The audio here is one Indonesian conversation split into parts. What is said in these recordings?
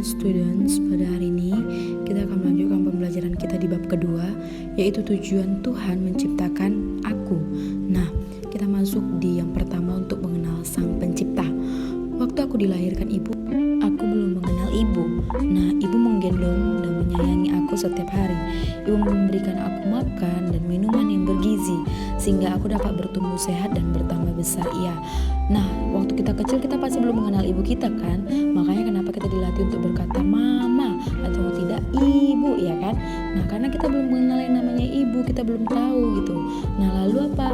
Fit Students, pada hari ini kita akan melanjutkan pembelajaran kita di bab kedua, yaitu tujuan Tuhan menciptakan aku. Nah, kita masuk di yang pertama untuk mengenal Sang Pencipta. Waktu aku dilahirkan ibu, aku belum mengenal ibu. Nah, ibu menggendong dan menyayangi aku setiap hari. Ibu memberikan aku makan dan minuman yang bergizi, sehingga aku dapat bertumbuh sehat dan bertambah besar. Iya. Nah, waktu kita kecil kita pasti belum mengenal ibu kita kan? Makanya kenapa kita dilatih untuk berkata mama atau tidak ibu, ya kan? Nah, karena kita belum mengenal yang namanya ibu, kita belum tahu gitu. Nah, lalu apa?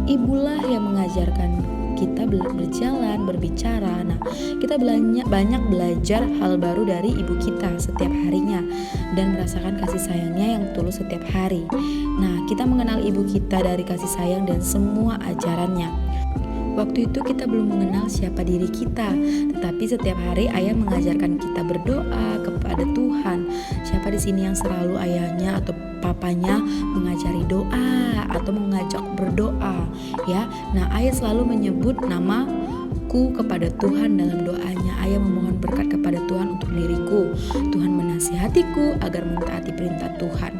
Ibulah yang mengajarkan kita berjalan, berbicara. Nah, kita banyak belajar hal baru dari ibu kita setiap harinya dan merasakan kasih sayangnya yang tulus setiap hari. Nah, kita mengenal ibu kita dari kasih sayang dan semua ajarannya. Waktu itu kita belum mengenal siapa diri kita, tetapi setiap hari ayah mengajarkan kita berdoa kepada Tuhan. Siapa di sini yang selalu ayahnya atau papanya mengajari doa atau mengajak berdoa, ya? Nah, ayah selalu menyebut namaku kepada Tuhan dalam doanya. Ayah memohon berkat kepada Tuhan untuk diriku. Tuhan menasihatiku agar mentaati perintah Tuhan.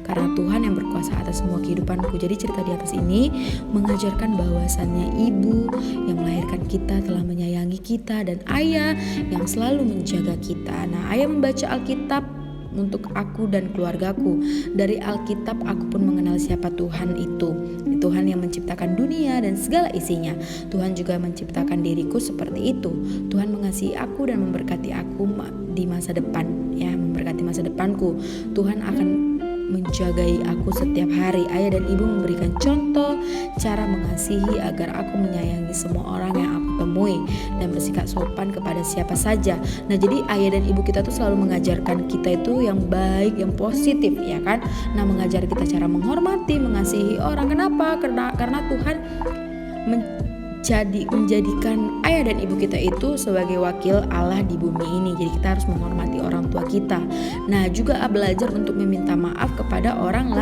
Karena Tuhan yang berkuasa atas semua kehidupanku. Jadi cerita di atas ini mengajarkan bahwasannya ibu yang melahirkan kita telah menyayangi kita dan ayah yang selalu menjaga kita. Nah, ayah membaca Alkitab untuk aku dan keluargaku. Dari Alkitab aku pun mengenal siapa Tuhan itu. Tuhan yang menciptakan dunia dan segala isinya. Tuhan juga menciptakan diriku seperti itu. Tuhan mengasihi aku dan memberkati aku di masa depan, ya, memberkati masa depanku. Tuhan akan menjagai aku setiap hari. Ayah dan ibu memberikan contoh cara mengasihi agar aku menyayangi semua orang yang aku temui dan bersikap sopan kepada siapa saja. Nah, jadi ayah dan ibu kita tuh selalu mengajarkan kita itu yang baik, yang positif, ya kan? Nah, mengajar kita cara menghormati, mengasihi orang. Kenapa? Karena Tuhan menjadikan ayah dan ibu kita itu sebagai wakil Allah di bumi ini. Jadi kita harus menghormati orang tua kita. Nah, juga belajar untuk meminta maaf kepada orang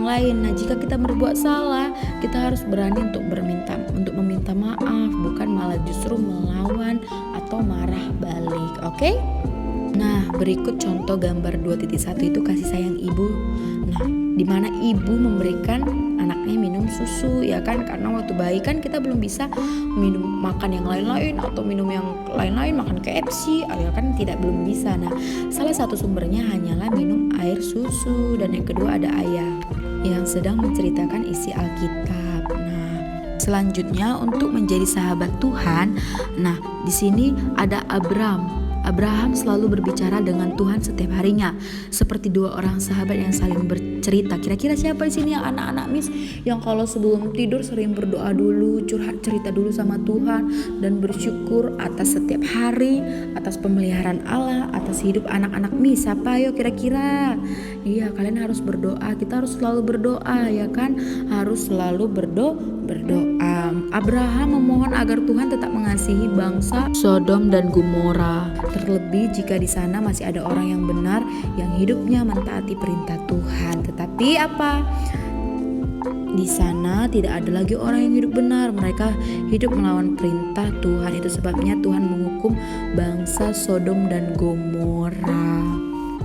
lain. Nah, jika kita berbuat salah, kita harus berani untuk meminta maaf, bukan malah justru melawan atau marah balik. Oke? Nah, berikut contoh gambar 2.1 itu kasih sayang ibu. Nah, di mana ibu memberikan anaknya minum susu, ya kan? Karena waktu bayi kan kita belum bisa makan yang lain-lain atau minum yang lain-lain, makan KFC, ya kan, belum bisa. Nah, salah satu sumbernya hanyalah minum air susu, dan yang kedua ada ayah yang sedang menceritakan isi Alkitab. Nah, selanjutnya untuk menjadi sahabat Tuhan. Nah, di sini ada Abraham selalu berbicara dengan Tuhan setiap harinya, seperti dua orang sahabat yang saling bercerita. Kira-kira siapa di sini yang anak-anak Miss yang kalau sebelum tidur sering berdoa dulu, curhat cerita dulu sama Tuhan dan bersyukur atas setiap hari, atas pemeliharaan Allah, atas hidup anak-anak Miss? Siapa? Ayo kira-kira. Iya, kalian harus berdoa. Kita harus selalu berdoa, ya kan? Harus selalu berdoa. Abraham memohon agar Tuhan tetap mengasihi bangsa Sodom dan Gomora, terlebih jika di sana masih ada orang yang benar yang hidupnya mentaati perintah Tuhan. Tetapi apa? Di sana tidak ada lagi orang yang hidup benar. Mereka hidup melawan perintah Tuhan. Itu sebabnya Tuhan menghukum bangsa Sodom dan Gomora.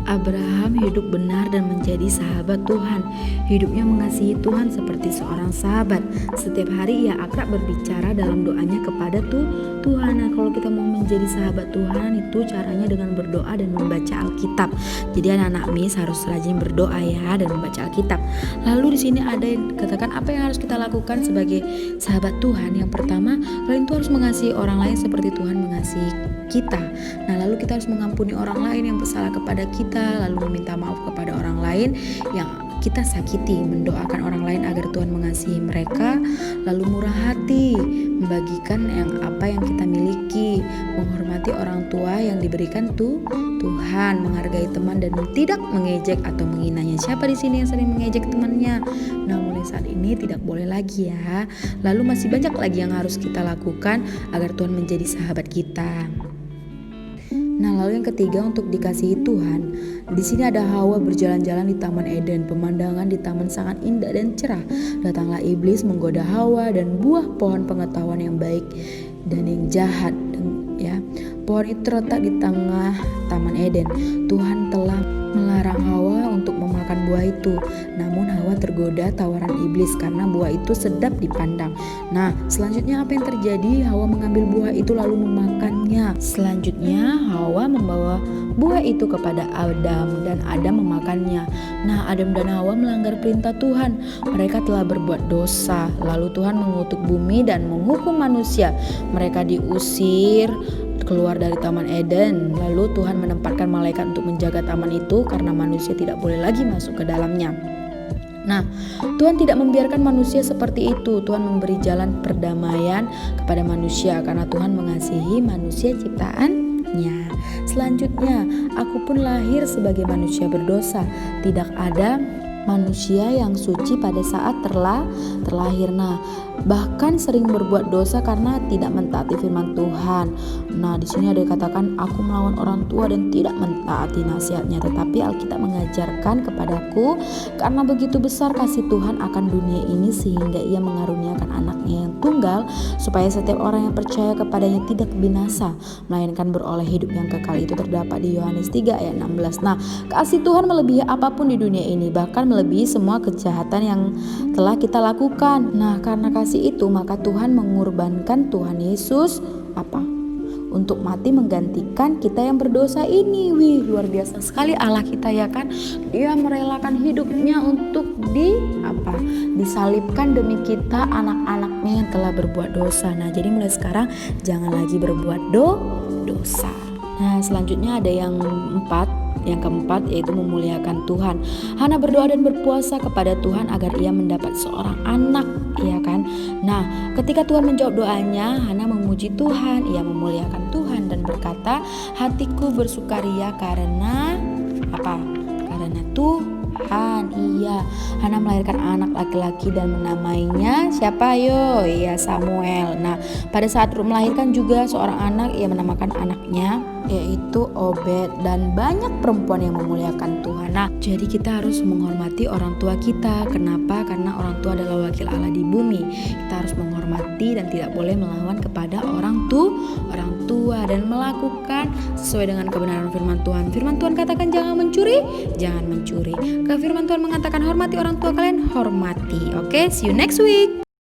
Abraham hidup benar dan menjadi sahabat Tuhan. Hidupnya mengasihi Tuhan seperti seorang sahabat. Setiap hari ia akrab berbicara dalam doanya kepada Tuhan. Nah, kalau kita mau menjadi sahabat Tuhan itu caranya dengan berdoa dan membaca Alkitab. Jadi anak-anak Miss harus rajin berdoa, ya, dan membaca Alkitab. Lalu di sini ada yang katakan apa yang harus kita lakukan sebagai sahabat Tuhan. Yang pertama, kalian tuh harus mengasihi orang lain seperti Tuhan mengasihi kita. Nah, lalu kita harus mengampuni orang lain yang bersalah kepada kita, lalu meminta maaf kepada orang lain yang kita sakiti, mendoakan orang lain agar Tuhan mengasihi mereka, lalu murah hati, membagikan apa yang kita miliki, menghormati orang tua yang diberikan Tuhan, menghargai teman dan tidak mengejek atau menghinanya. Siapa di sini yang sering mengejek temannya? Nah, mulai saat ini tidak boleh lagi, ya. Lalu masih banyak lagi yang harus kita lakukan agar Tuhan menjadi sahabat kita. Nah, lalu yang ketiga untuk dikasihi Tuhan. Di sini ada Hawa berjalan-jalan di Taman Eden. Pemandangan di taman sangat indah dan cerah. Datanglah iblis menggoda Hawa dan buah pohon pengetahuan yang baik dan yang jahat, ya. Pohon itu terletak di tengah Taman Eden. Tuhan telah melarang Hawa untuk memakan buah itu. Namun Hawa tergoda tawaran iblis karena buah itu sedap dipandang. Nah, selanjutnya apa yang terjadi? Hawa mengambil buah itu lalu memakannya. Selanjutnya Hawa membawa buah itu kepada Adam dan Adam memakannya. Nah, Adam dan Hawa melanggar perintah Tuhan. Mereka telah berbuat dosa. Lalu Tuhan mengutuk bumi dan menghukum manusia. Mereka diusir keluar dari Taman Eden. Lalu Tuhan menempatkan malaikat untuk menjaga taman itu karena manusia tidak boleh lagi masuk ke dalamnya. Nah, Tuhan tidak membiarkan manusia seperti itu. Tuhan memberi jalan perdamaian kepada manusia karena Tuhan mengasihi manusia ciptaannya. Selanjutnya, aku pun lahir sebagai manusia berdosa. Tidak ada manusia yang suci pada saat terlahir. Nah, bahkan sering berbuat dosa karena tidak mentaati firman Tuhan. Nah, di sini ada dikatakan aku melawan orang tua dan tidak mentaati nasihatnya. Tetapi Alkitab mengajarkan kepadaku karena begitu besar kasih Tuhan akan dunia ini sehingga Ia mengaruniakan anaknya yang tunggal supaya setiap orang yang percaya kepadanya tidak binasa melainkan beroleh hidup yang kekal. Itu terdapat di Yohanes 3 ayat 16. Nah, kasih Tuhan melebihi apapun di dunia ini, bahkan melebihi semua kejahatan yang telah kita lakukan. Nah, karena kasih itu maka Tuhan mengorbankan Tuhan Yesus untuk mati menggantikan kita yang berdosa ini. Wih, luar biasa sekali Allah kita ya kan. Dia merelakan hidupnya untuk disalibkan demi kita anak-anaknya yang telah berbuat dosa. Nah, jadi mulai sekarang jangan lagi berbuat dosa. Nah, selanjutnya ada yang keempat yaitu memuliakan Tuhan. Hana berdoa dan berpuasa kepada Tuhan agar ia mendapat seorang anak, ya kan? Nah, ketika Tuhan menjawab doanya, Hana memuji Tuhan, ia memuliakan Tuhan dan berkata, hatiku bersukaria karena Karena Tuhan. Iya, Hana melahirkan anak laki-laki dan menamainya siapa yo? Iya, Samuel. Nah, pada saat melahirkan juga seorang anak, ia menamakan anaknya yaitu Obed, dan banyak perempuan yang memuliakan Tuhan. Nah, jadi kita harus menghormati orang tua kita. Kenapa? Karena orang tua adalah wakil Allah di bumi. Kita harus menghormati dan tidak boleh melawan kepada orang tua dan melakukan sesuai dengan kebenaran firman Tuhan. Firman Tuhan katakan jangan mencuri. Firman Tuhan mengatakan hormati orang tua kalian, hormati. Oke, see you next week.